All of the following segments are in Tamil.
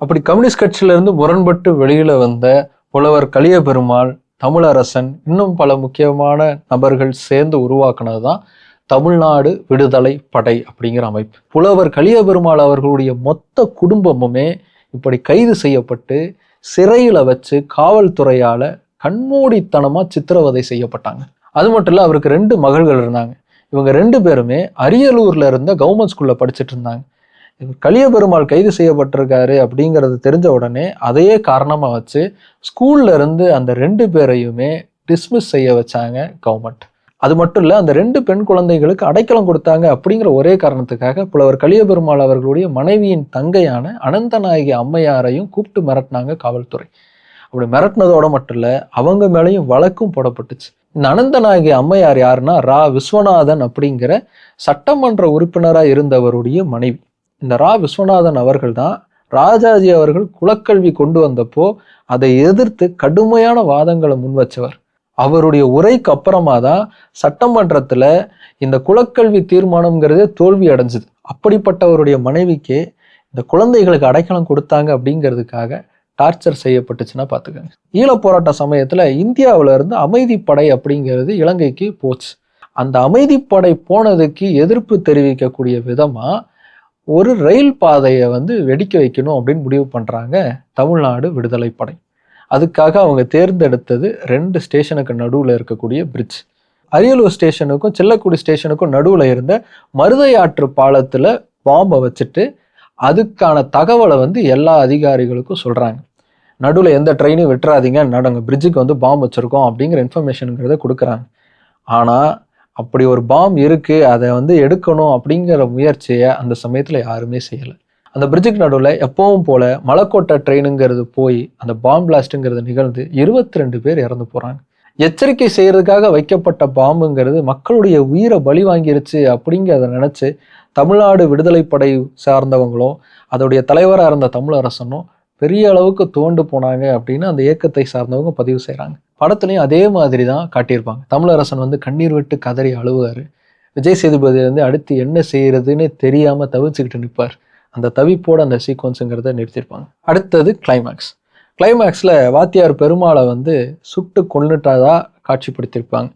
அப்படி கம்யூனிஸ்ட் கட்சியிலிருந்து முரண்பட்டு வெளியில வந்த புலவர் கலியபெருமாள், தமிழரசன், இன்னும் பல முக்கியமான நபர்கள் சேர்ந்து உருவாக்குனது தான் தமிழ்நாடு விடுதலை படை அப்படிங்கிற அமைப்பு. புலவர் கலியபெருமாள் அவர்களுடைய மொத்த குடும்பமுமே இப்படி கைது செய்யப்பட்டு சிறையில வச்சு காவல்துறையால கண்மூடித்தனமா சித்திரவதை செய்யப்பட்டாங்க. அது மட்டும் இல்ல, அவருக்கு 2 மகள்கள் இருந்தாங்க. இவங்க 2 பேருமே அரியலூர்ல இருந்த கவர்மெண்ட் ஸ்கூல்ல படிச்சுட்டு இருந்தாங்க. கலியபெருமாள் கைது செய்யப்பட்டிருக்காரு அப்படிங்கிறது தெரிஞ்ச உடனே அதையே காரணமா வச்சு ஸ்கூல்ல இருந்து அந்த 2 பேரையுமே டிஸ்மிஸ் செய்ய வச்சாங்க கவர்மெண்ட். அது மட்டும் இல்ல, அந்த 2 பெண் குழந்தைகளுக்கு அடைக்கலம் கொடுத்தாங்க அப்படிங்கிற ஒரே காரணத்துக்காக புலவர் கலியபெருமாள் அவர்களுடைய மனைவியின் தங்கையான அனந்தநாயகி அம்மையாரையும் கூப்பிட்டு மிரட்டினாங்க காவல்துறை. அப்படி மிரட்டினதோட மட்டும் இல்ல, அவங்க மேலேயும் வழக்கும் போடப்பட்டுச்சு. இந்த அனந்தநாயகி அம்மையார் யாருன்னா ரா. விஸ்வநாதன் அப்படிங்கிற சட்டமன்ற உறுப்பினராக இருந்தவருடைய மனைவி. இந்த ரா. விஸ்வநாதன் அவர்கள் தான் ராஜாஜி அவர்கள் குலக்கல்வி கொண்டு வந்தப்போ அதை எதிர்த்து கடுமையான வாதங்களை முன் வச்சவர். அவருடைய உரைக்கு அப்புறமா தான் சட்டமன்றத்துல இந்த குலக்கல்வி தீர்மானம்ங்கிறதே தோல்வி அடைஞ்சது. அப்படிப்பட்டவருடைய மனைவிக்கு இந்த குழந்தைகளுக்கு அடைக்கலம் கொடுத்தாங்க அப்படிங்கிறதுக்காக டார்ச்சர் செய்யப்பட்டுச்சுன்னா பார்த்துக்கோங்க. ஈழப் போராட்ட சமயத்துல இந்தியாவில இருந்து அமைதிப்படை அப்படிங்கிறது இலங்கைக்கு போச்சு. அந்த அமைதிப்படை போனதுக்கு எதிர்ப்பு தெரிவிக்கக்கூடிய விதமா ஒரு ரயில் பாதையை வெடிக்க வைக்கணும் அப்படின்னு முடிவு பண்றாங்க தமிழ்நாடு விடுதலை படை. அதுக்காக அவங்க தேர்ந்தெடுத்தது 2 ஸ்டேஷனுக்கு நடுவில் இருக்கக்கூடிய பிரிட்ஜ். அரியலூர் ஸ்டேஷனுக்கும் சில்லக்குடி ஸ்டேஷனுக்கும் நடுவில் இருந்த மருதையாற்று பாலத்தில் பாம்பை வச்சுட்டு அதுக்கான தகவலை எல்லா அதிகாரிகளுக்கும் சொல்கிறாங்க. நடுவில் எந்த ட்ரெயினும் விட்டுறாதீங்க, நடங்க பிரிட்ஜுக்கு பாம்பு வச்சுருக்கோம் அப்படிங்கிற இன்ஃபர்மேஷனுங்கிறத கொடுக்குறாங்க. ஆனால் அப்படி ஒரு பாம்பு இருக்குது, அதை எடுக்கணும் அப்படிங்கிற முயற்சியை அந்த சமயத்தில் யாருமே செய்யலை. அந்த பிரிட்ஜுக்கு நடுவில் எப்பவும் போல மலைக்கோட்டை ட்ரெயினுங்கிறது போய் அந்த பாம்பு பிளாஸ்ட்டுங்கிறது நிகழ்ந்து 22 பேர் இறந்து போகிறாங்க. எச்சரிக்கை செய்யறதுக்காக வைக்கப்பட்ட பாம்புங்கிறது மக்களுடைய உயிரை பலி வாங்கிருச்சு அப்படிங்கிறத நினச்சி தமிழ்நாடு விடுதலை படை சார்ந்தவங்களும் அதோடைய தலைவராக இருந்த தமிழரசனும் பெரிய அளவுக்கு தோண்டு போனாங்க அப்படின்னு அந்த இயக்கத்தை சார்ந்தவங்க பதிவு செய்கிறாங்க. படத்துலையும் அதே மாதிரி தான் காட்டியிருப்பாங்க. தமிழரசன் கண்ணீர் விட்டு கதறி அழுவார். விஜய் சேதுபதி அடுத்து என்ன செய்யறதுன்னு தெரியாமல் தவிச்சுக்கிட்டு நிற்பார். அந்த தவிப்போட அந்த சீக்வன்ஸுங்கிறத நிறுத்தியிருப்பாங்க. அடுத்தது கிளைமேக்ஸ். கிளைமேக்ஸில் வாத்தியார் பெருமாளை சுட்டு கொன்னுட்டாதா காட்சிப்படுத்தியிருப்பாங்க.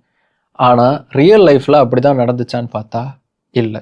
ஆனால் ரியல் லைஃப்பில் அப்படி தான் நடந்துச்சான்னு பார்த்தா இல்லை.